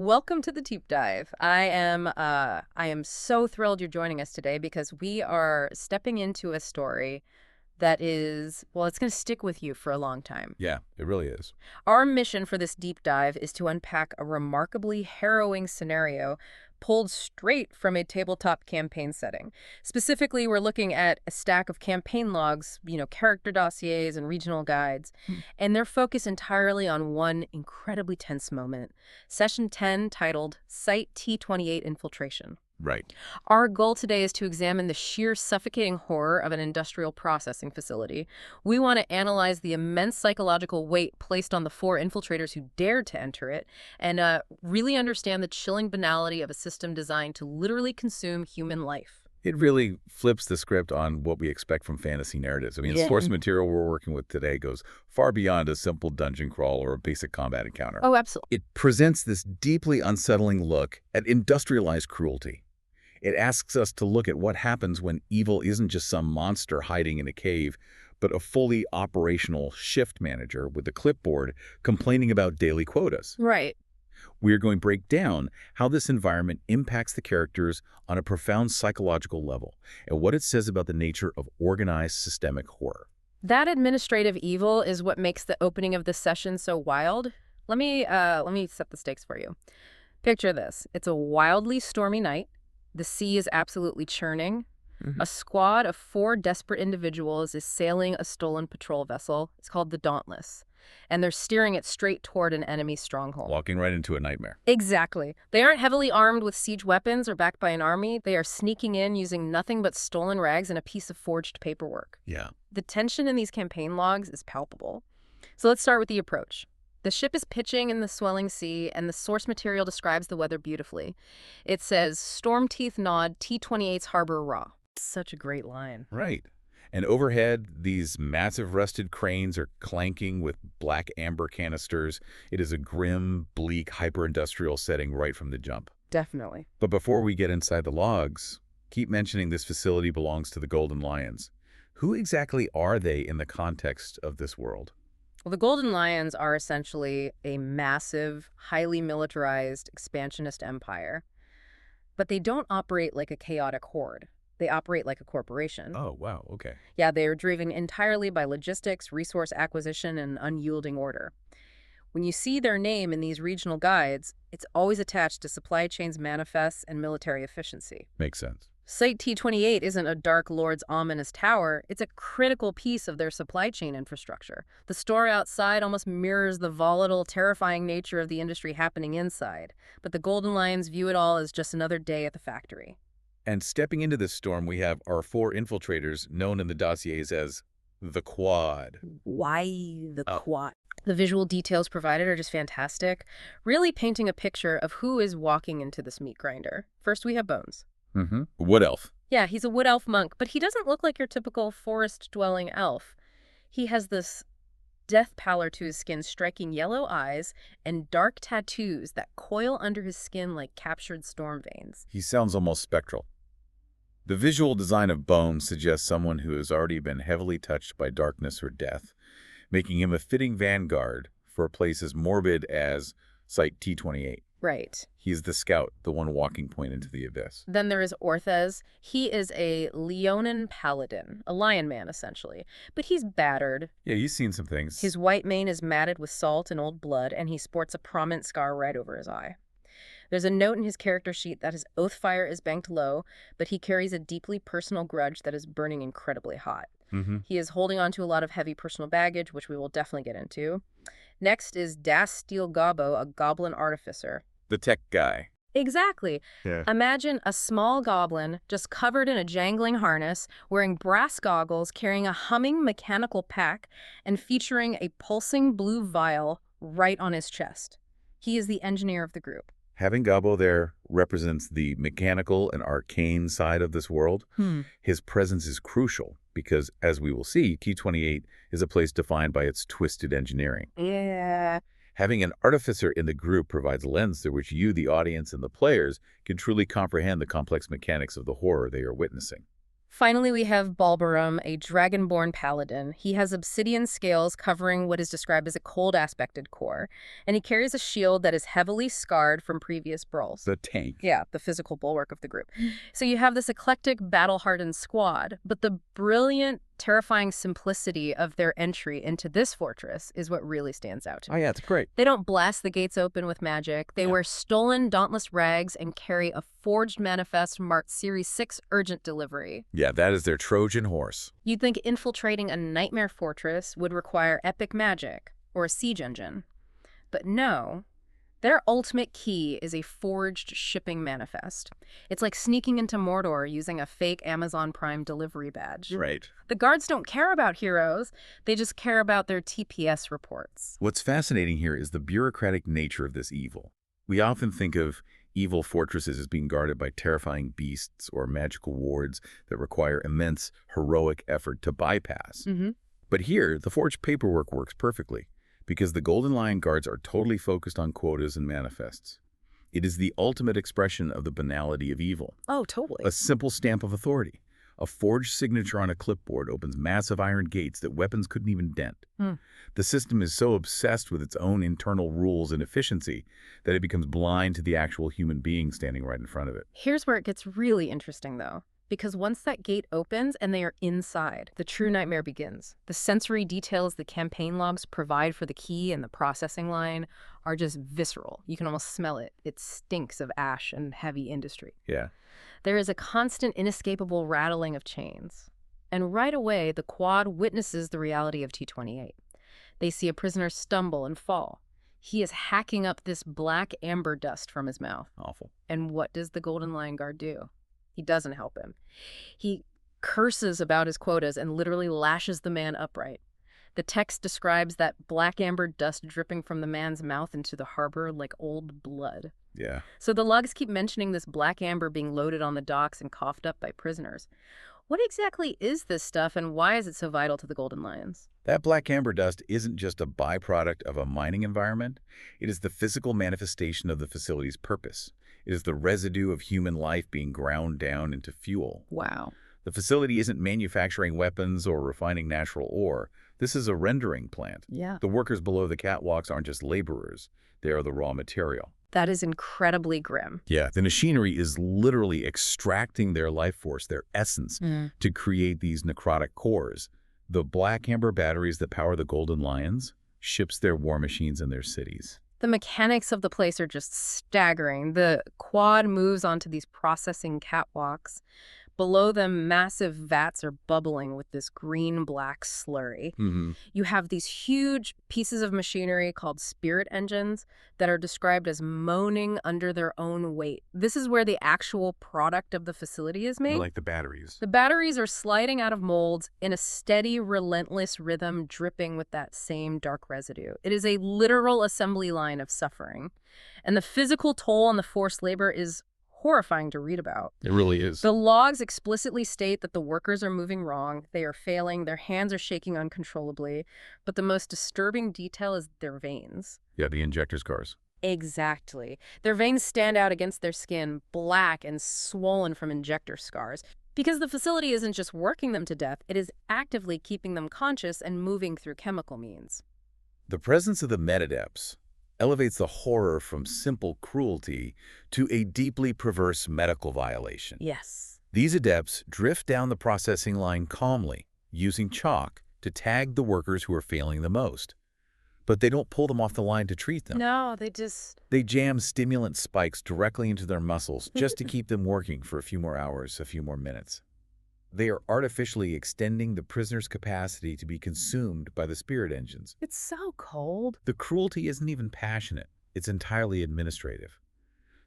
Welcome to the deep dive. I am so thrilled you're joining us today because we are stepping into a story that is, well, it's going to stick with you for a long time. Yeah, it really is. Our mission for this deep dive is to unpack a remarkably harrowing scenario pulled straight from a tabletop campaign setting. Specifically, we're looking at a stack of campaign logs, character dossiers and regional guides, and they're focused entirely on one incredibly tense moment. Session 10, titled Site T-28 Infiltration. Right. Our goal today is to examine the sheer suffocating horror of an industrial processing facility. We want to analyze the immense psychological weight placed on the four infiltrators who dared to enter it, and really understand the chilling banality of a system designed to literally consume human life. It really flips the script on what we expect from fantasy narratives. I mean, the Yeah. source material we're working with today goes far beyond a simple dungeon crawl or a basic combat encounter. Oh, absolutely. It presents this deeply unsettling look at industrialized cruelty. It asks us to look at what happens when evil isn't just some monster hiding in a cave, but a fully operational shift manager with a clipboard complaining about daily quotas. Right. We're going to break down how this environment impacts the characters on a profound psychological level and what it says about the nature of organized systemic horror. That administrative evil is what makes the opening of this session so wild. Let me set the stakes for you. Picture this. It's a wildly stormy night. The sea is absolutely churning. A squad of four desperate individuals is sailing a stolen patrol vessel. It's called the Dauntless. And they're steering it straight toward an enemy stronghold. Walking right into a nightmare. Exactly. They aren't heavily armed with siege weapons or backed by an army. They are sneaking in using nothing but stolen rags and a piece of forged paperwork. Yeah. The tension in these campaign logs is palpable. So let's start with the approach. The ship is pitching in the swelling sea, and the source material describes the weather beautifully. It says, "Storm teeth nod, T-28's harbor raw." Such a great line. Right. And overhead, these massive rusted cranes are clanking with black amber canisters. It is a grim, bleak, hyper-industrial setting right from the jump. Definitely. But before we get inside the logs, keep mentioning this facility belongs to the Golden Lions. Who exactly are they in the context of this world? Well, the Golden Lions are essentially a massive, highly militarized, expansionist empire. But they don't operate like a chaotic horde. They operate like a corporation. Oh, wow. Okay. Yeah, they are driven entirely by logistics, resource acquisition, and unyielding order. When you see their name in these regional guides, it's always attached to supply chains manifests and military efficiency. Makes sense. Site T-28 isn't a Dark Lord's ominous tower. It's a critical piece of their supply chain infrastructure. The store outside almost mirrors the volatile, terrifying nature of the industry happening inside. But the Golden Lions view it all as just another day at the factory. And stepping into this storm, we have our four infiltrators, known in the dossiers as the Quad. Why the Quad? The visual details provided are just fantastic, really painting a picture of who is walking into this meat grinder. First, we have Bones. Wood elf. Yeah, he's a wood elf monk, but he doesn't look like your typical forest-dwelling elf. He has this death pallor to his skin, striking yellow eyes, and dark tattoos that coil under his skin like captured storm veins. He sounds almost spectral. The visual design of Bones suggests someone who has already been heavily touched by darkness or death, making him a fitting vanguard for a place as morbid as Site T-28. Right. He's the scout, the one walking point into the abyss. Then there is Orthez. He is a Leonin paladin, a lion man, essentially. But he's battered. Yeah, he's seen some things. His white mane is matted with salt and old blood, and he sports a prominent scar right over his eye. There's a note in his character sheet that his oath fire is banked low, but he carries a deeply personal grudge that is burning incredibly hot. He is holding on to a lot of heavy personal baggage, which we will definitely get into. Next is Das Steel Gobbo, a goblin artificer. The tech guy. Exactly. Yeah. Imagine a small goblin just covered in a jangling harness, wearing brass goggles, carrying a humming mechanical pack, and featuring a pulsing blue vial right on his chest. He is the engineer of the group. Having Gobbo there represents the mechanical and arcane side of this world. His presence is crucial because, as we will see, T-28 is a place defined by its twisted engineering. Yeah. Having an artificer in the group provides a lens through which you, the audience, and the players can truly comprehend the complex mechanics of the horror they are witnessing. Finally, we have Balbarum, a dragonborn paladin. He has obsidian scales covering what is described as a cold aspected core, and he carries a shield that is heavily scarred from previous brawls. The tank. Yeah, the physical bulwark of the group. So you have this eclectic, battle-hardened squad, but the brilliant, terrifying simplicity of their entry into this fortress is what really stands out to me. Oh, yeah, it's great. They don't blast the gates open with magic. They wear stolen, dauntless rags and carry a forged manifest marked Series 6 Urgent Delivery. Yeah, that is their Trojan horse. You'd think infiltrating a nightmare fortress would require epic magic or a siege engine. But no. Their ultimate key is a forged shipping manifest. It's like sneaking into Mordor using a fake Amazon Prime delivery badge. Right. The guards don't care about heroes. They just care about their TPS reports. What's fascinating here is the bureaucratic nature of this evil. We often think of evil fortresses as being guarded by terrifying beasts or magical wards that require immense, heroic effort to bypass. But here, the forged paperwork works perfectly, because the Golden Lion guards are totally focused on quotas and manifests. It is the ultimate expression of the banality of evil. Oh, totally. A simple stamp of authority. A forged signature on a clipboard opens massive iron gates that weapons couldn't even dent. The system is so obsessed with its own internal rules and efficiency that it becomes blind to the actual human being standing right in front of it. Here's where it gets really interesting, though. Because once that gate opens and they are inside, the true nightmare begins. The sensory details the campaign logs provide for the key and the processing line are just visceral. You can almost smell it. It stinks of ash and heavy industry. Yeah. There is a constant, inescapable rattling of chains. And right away, the quad witnesses the reality of T-28. They see a prisoner stumble and fall. He is hacking up this black amber dust from his mouth. Awful. And what does the Golden Lion Guard do? He doesn't help him. He curses about his quotas and literally lashes the man upright. The text describes that black amber dust dripping from the man's mouth into the harbor like old blood. Yeah. So the logs keep mentioning this black amber being loaded on the docks and coughed up by prisoners. What exactly is this stuff and why is it so vital to the Golden Lions? That black amber dust isn't just a byproduct of a mining environment. It is the physical manifestation of the facility's purpose. It is the residue of human life being ground down into fuel. Wow. The facility isn't manufacturing weapons or refining natural ore. This is a rendering plant. Yeah. The workers below the catwalks aren't just laborers. They are the raw material. That is incredibly grim. Yeah, the machinery is literally extracting their life force, their essence, to create these necrotic cores. The black amber batteries that power the Golden Lions ships their war machines in their cities. The mechanics of the place are just staggering. The quad moves onto these processing catwalks. Below them, massive vats are bubbling with this green-black slurry. You have these huge pieces of machinery called spirit engines that are described as moaning under their own weight. This is where the actual product of the facility is made. Like the batteries. The batteries are sliding out of molds in a steady, relentless rhythm dripping with that same dark residue. It is a literal assembly line of suffering. And the physical toll on the forced labor is horrifying to read about. It really is. The logs explicitly state that the workers are moving wrong, they are failing, their hands are shaking uncontrollably, but the most disturbing detail is their veins. Yeah, the injector scars. Exactly. Their veins stand out against their skin, black and swollen from injector scars. Because the facility isn't just working them to death, it is actively keeping them conscious and moving through chemical means. The presence of the metadepts elevates the horror from simple cruelty to a deeply perverse medical violation. Yes. These adepts drift down the processing line calmly, using chalk to tag the workers who are failing the most. But they don't pull them off the line to treat them. No, They jam stimulant spikes directly into their muscles just to keep them working for a few more hours, a few more minutes. They are artificially extending the prisoner's capacity to be consumed by the spirit engines. It's so cold. The cruelty isn't even passionate. It's entirely administrative.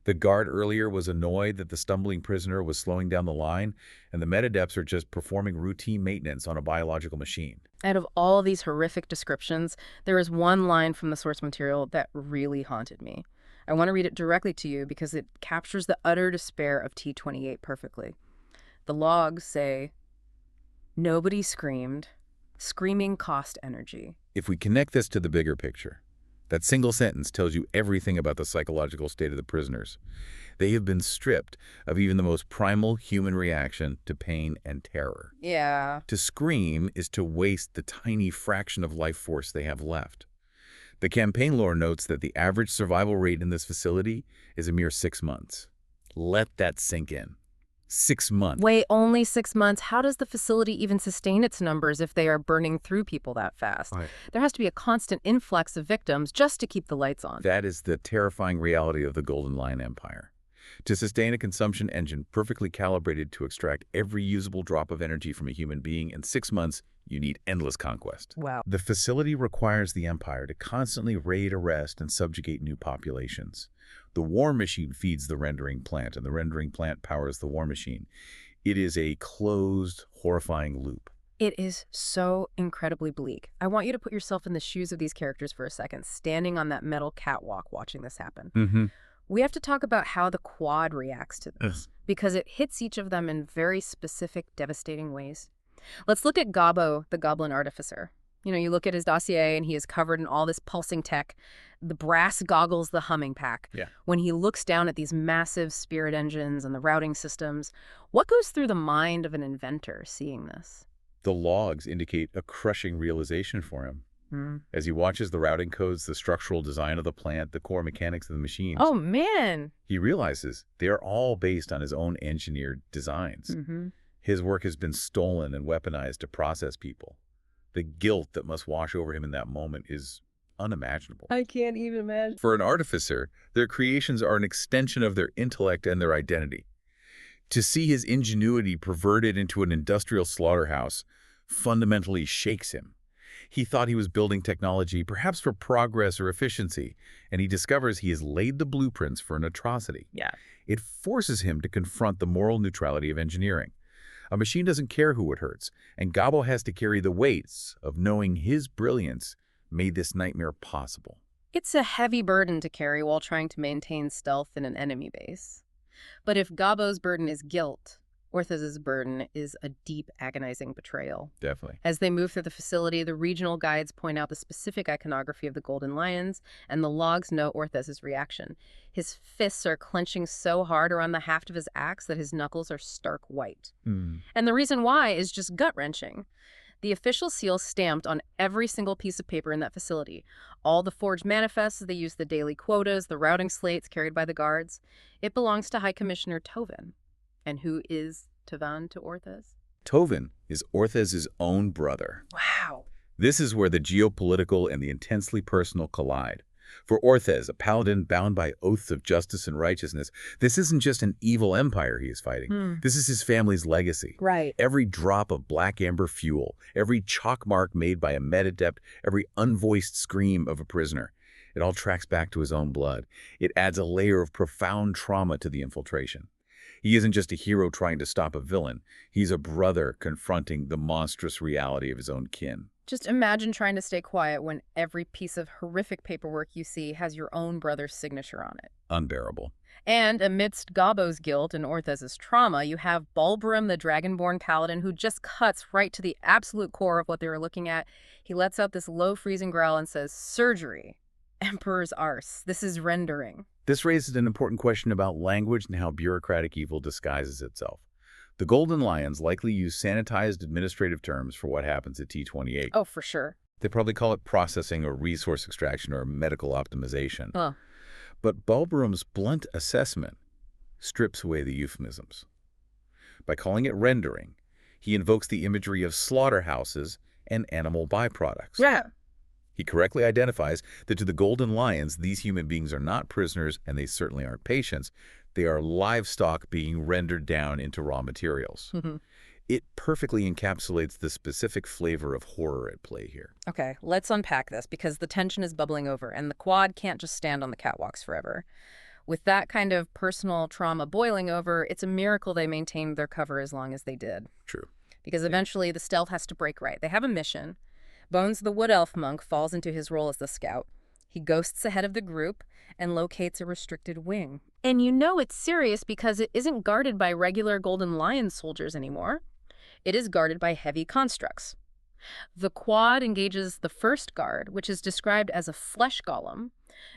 The guard earlier was annoyed that the stumbling prisoner was slowing down the line, and the metadepts are just performing routine maintenance on a biological machine. Out of all these horrific descriptions, there is one line from the source material that really haunted me. I want to read it directly to you because it captures the utter despair of T-28 perfectly. The logs say, "Nobody screamed. Screaming cost energy." If we connect this to the bigger picture, That single sentence tells you everything about the psychological state of the prisoners. They have been stripped of even the most primal human reaction to pain and terror. Yeah. To scream is to waste the tiny fraction of life force they have left. The campaign lore notes that the average survival rate in this facility is a mere 6 months. Let that sink in. 6 months. Wait, only 6 months? How does the facility even sustain its numbers if they are burning through people that fast? Right. There has to be a constant influx of victims just to keep the lights on. That is the terrifying reality of the Golden Lion Empire. To sustain a consumption engine perfectly calibrated to extract every usable drop of energy from a human being in 6 months, you need endless conquest. Wow. The facility requires the Empire to constantly raid, arrest, and subjugate new populations. The war machine feeds the rendering plant, and the rendering plant powers the war machine. It is a closed, horrifying loop. It is so incredibly bleak. I want you to put yourself in the shoes of these characters for a second, standing on that metal catwalk watching this happen. We have to talk about how the Quad reacts to this, because it hits each of them in very specific, devastating ways. Let's look at Gobbo, the Goblin Artificer. You look at his dossier and he is covered in all this pulsing tech, the brass goggles, the humming pack. Yeah. When he looks down at these massive spirit engines and the routing systems, what goes through the mind of an inventor seeing this? The logs indicate a crushing realization for him. As he watches the routing codes, the structural design of the plant, the core mechanics of the machines, Oh, man. he realizes they are all based on his own engineered designs. His work has been stolen and weaponized to process people. The guilt that must wash over him in that moment is unimaginable. I can't even imagine. For an artificer, their creations are an extension of their intellect and their identity. To see his ingenuity perverted into an industrial slaughterhouse fundamentally shakes him. He thought he was building technology, perhaps for progress or efficiency, and he discovers he has laid the blueprints for an atrocity. Yeah. It forces him to confront the moral neutrality of engineering. A machine doesn't care who it hurts, and Gobbo has to carry the weights of knowing his brilliance made this nightmare possible. It's a heavy burden to carry while trying to maintain stealth in an enemy base. But if Gobbo's burden is guilt, Orthez's burden is a deep, agonizing betrayal. Definitely. As they move through the facility, the regional guides point out the specific iconography of the Golden Lions, and the logs note Orthez's reaction. His fists are clenching so hard around the haft of his axe that his knuckles are stark white. And the reason why is just gut-wrenching. The official seal stamped on every single piece of paper in that facility. All the forged manifests, they use the daily quotas, the routing slates carried by the guards. It belongs to High Commissioner Tovin. And who is Tavan to Orthez? Tovin is Orthez's own brother. Wow. This is where the geopolitical and the intensely personal collide. For Orthez, a paladin bound by oaths of justice and righteousness, this isn't just an evil empire he is fighting. This is his family's legacy. Right. Every drop of black amber fuel, every chalk mark made by a metadept, every unvoiced scream of a prisoner, it all tracks back to his own blood. It adds a layer of profound trauma to the infiltration. He isn't just a hero trying to stop a villain. He's a brother confronting the monstrous reality of his own kin. Just imagine trying to stay quiet when every piece of horrific paperwork you see has your own brother's signature on it. Unbearable. And amidst Gobbo's guilt and Orthez's trauma, you have Bulbarum, the Dragonborn paladin, who just cuts right to the absolute core of what they were looking at. He lets out this low freezing growl and says, "Surgery. Emperor's arse. This is rendering." This raises an important question about language and how bureaucratic evil disguises itself. The Golden Lions likely use sanitized administrative terms for what happens at T-28. Oh, for sure. They probably call it processing or resource extraction or medical optimization. Oh. But Bulbarum's blunt assessment strips away the euphemisms. By calling it rendering, he invokes the imagery of slaughterhouses and animal byproducts. Yeah. He correctly identifies that to the Golden Lions, these human beings are not prisoners, and they certainly aren't patients. They are livestock being rendered down into raw materials. It perfectly encapsulates the specific flavor of horror at play here. Okay, let's unpack this, because the tension is bubbling over, and the Quad can't just stand on the catwalks forever. With that kind of personal trauma boiling over, it's a miracle they maintained their cover as long as they did. True. Because eventually the stealth has to break right. They have a mission. Bones, the Wood Elf monk, falls into his role as the scout. He ghosts ahead of the group and locates a restricted wing. And you know it's serious because it isn't guarded by regular Golden Lion soldiers anymore. It is guarded by heavy constructs. The quad engages the first guard, which is described as a flesh golem.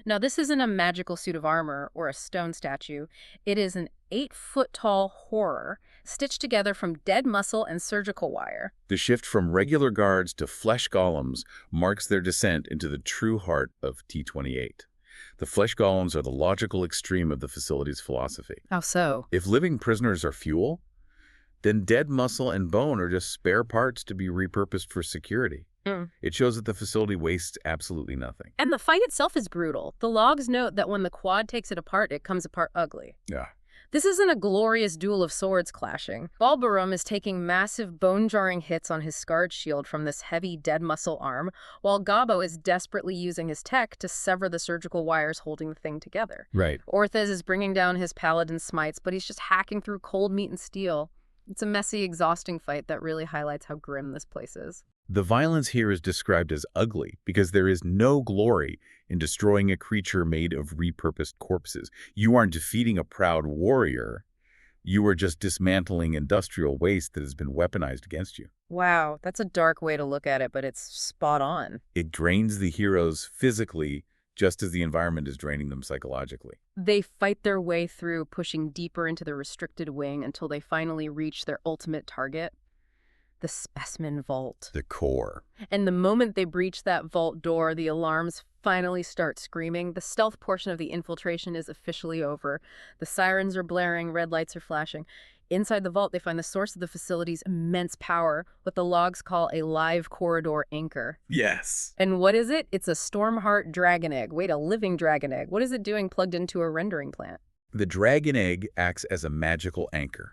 Now, this isn't a magical suit of armor or a stone statue. It is an 8-foot-tall horror stitched together from dead muscle and surgical wire. The shift from regular guards to flesh golems marks their descent into the true heart of T-28. The flesh golems are the logical extreme of the facility's philosophy. How so? If living prisoners are fuel, then dead muscle and bone are just spare parts to be repurposed for security. It shows that the facility wastes absolutely nothing. And the fight itself is brutal. The logs note that when the quad takes it apart, it comes apart ugly. Yeah. This isn't a glorious duel of swords clashing. Balbarum is taking massive bone-jarring hits on his scarred shield from this heavy dead muscle arm, while Gabo is desperately using his tech to sever the surgical wires holding the thing together. Right. Orthez is bringing down his paladin smites, but he's just hacking through cold meat and steel. It's a messy, exhausting fight that really highlights how grim this place is. The violence here is described as ugly because there is no glory in destroying a creature made of repurposed corpses. You aren't defeating a proud warrior. You are just dismantling industrial waste that has been weaponized against you. Wow, that's a dark way to look at it, but it's spot on. It drains the heroes physically just as the environment is draining them psychologically. They fight their way through, pushing deeper into the restricted wing until they finally reach their ultimate target, the specimen vault. The core. And the moment they breach that vault door, the alarms finally start screaming. The stealth portion of the infiltration is officially over. The sirens are blaring, red lights are flashing. Inside the vault, they find the source of the facility's immense power, what the logs call a live corridor anchor. Yes. And what is it? It's a Stormheart dragon egg. Wait, a living dragon egg. What is it doing plugged into a rendering plant? The dragon egg acts as a magical anchor,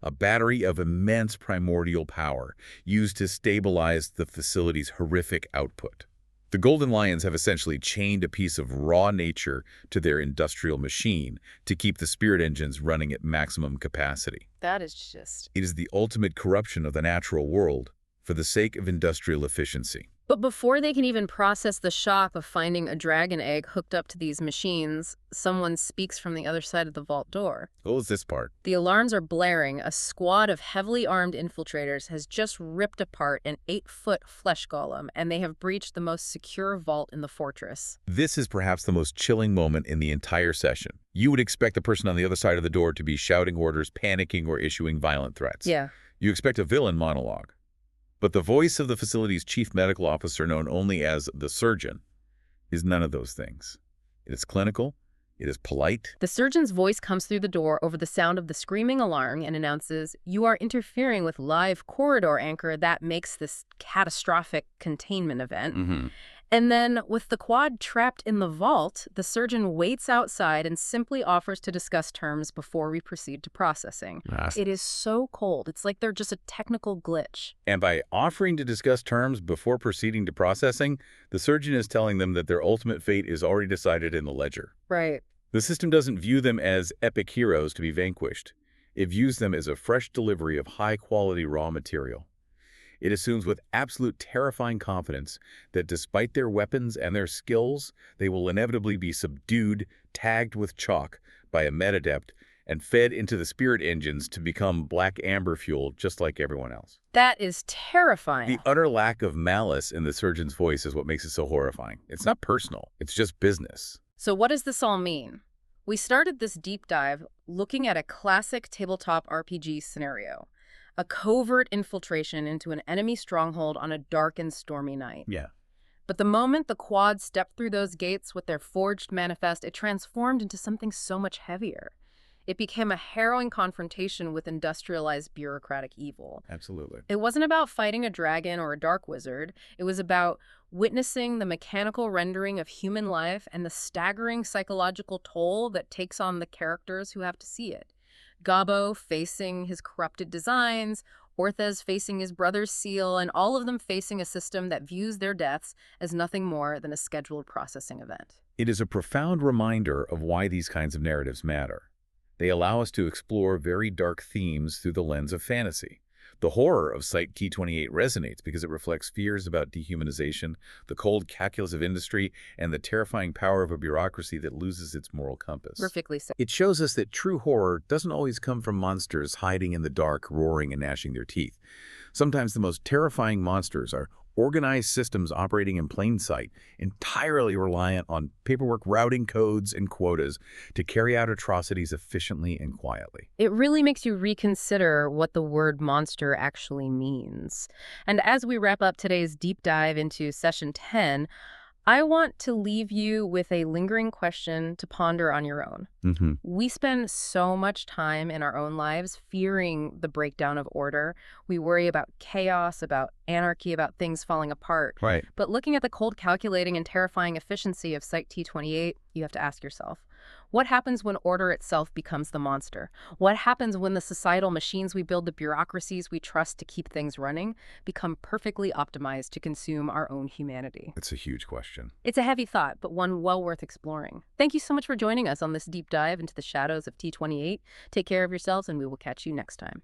a battery of immense primordial power used to stabilize the facility's horrific output. The Golden Lions have essentially chained a piece of raw nature to their industrial machine to keep the spirit engines running at maximum capacity. That is just... It is the ultimate corruption of the natural world for the sake of industrial efficiency. But before they can even process the shock of finding a dragon egg hooked up to these machines, someone speaks from the other side of the vault door. What was this part? The alarms are blaring. A squad of heavily armed infiltrators has just ripped apart an 8-foot flesh golem, and they have breached the most secure vault in the fortress. This is perhaps the most chilling moment in the entire session. You would expect the person on the other side of the door to be shouting orders, panicking, or issuing violent threats. Yeah. You expect a villain monologue. But the voice of the facility's chief medical officer, known only as the surgeon, is none of those things. It is clinical. It is polite. The surgeon's voice comes through the door over the sound of the screaming alarm and announces, "You are interfering with live corridor anchor that makes this catastrophic containment event." And then, with the quad trapped in the vault, the surgeon waits outside and simply offers to discuss terms before we proceed to processing. It is so cold. It's like they're just a technical glitch. And by offering to discuss terms before proceeding to processing, the surgeon is telling them that their ultimate fate is already decided in the ledger. Right. The system doesn't view them as epic heroes to be vanquished. It views them as a fresh delivery of high-quality raw material. It assumes with absolute terrifying confidence that despite their weapons and their skills, they will inevitably be subdued, tagged with chalk by a metadept, and fed into the spirit engines to become black amber fuel just like everyone else. That is terrifying. The utter lack of malice in the surgeon's voice is what makes it so horrifying. It's not personal. It's just business. So what does this all mean? We started this deep dive looking at a classic tabletop RPG scenario. A covert infiltration into an enemy stronghold on a dark and stormy night. Yeah. But the moment the quad stepped through those gates with their forged manifest, it transformed into something so much heavier. It became a harrowing confrontation with industrialized bureaucratic evil. Absolutely. It wasn't about fighting a dragon or a dark wizard. It was about witnessing the mechanical rendering of human life and the staggering psychological toll that takes on the characters who have to see it. Gabo facing his corrupted designs, Orthez facing his brother's seal, and all of them facing a system that views their deaths as nothing more than a scheduled processing event. It is a profound reminder of why these kinds of narratives matter. They allow us to explore very dark themes through the lens of fantasy. The horror of Site T-28 resonates because it reflects fears about dehumanization, the cold calculus of industry, and the terrifying power of a bureaucracy that loses its moral compass. Perfectly said. It shows us that true horror doesn't always come from monsters hiding in the dark, roaring and gnashing their teeth. Sometimes the most terrifying monsters are organized systems operating in plain sight, entirely reliant on paperwork, routing codes, and quotas to carry out atrocities efficiently and quietly. It really makes you reconsider what the word monster actually means. And as we wrap up today's deep dive into Session 10, I want to leave you with a lingering question to ponder on your own. Mm-hmm. We spend so much time in our own lives fearing the breakdown of order. We worry about chaos, about anarchy, about things falling apart. Right. But looking at the cold, calculating, and terrifying efficiency of Site T-28, you have to ask yourself, what happens when order itself becomes the monster? What happens when the societal machines we build, the bureaucracies we trust to keep things running, become perfectly optimized to consume our own humanity? It's a huge question. It's a heavy thought, but one well worth exploring. Thank you so much for joining us on this deep dive into the shadows of T-28. Take care of yourselves, and we will catch you next time.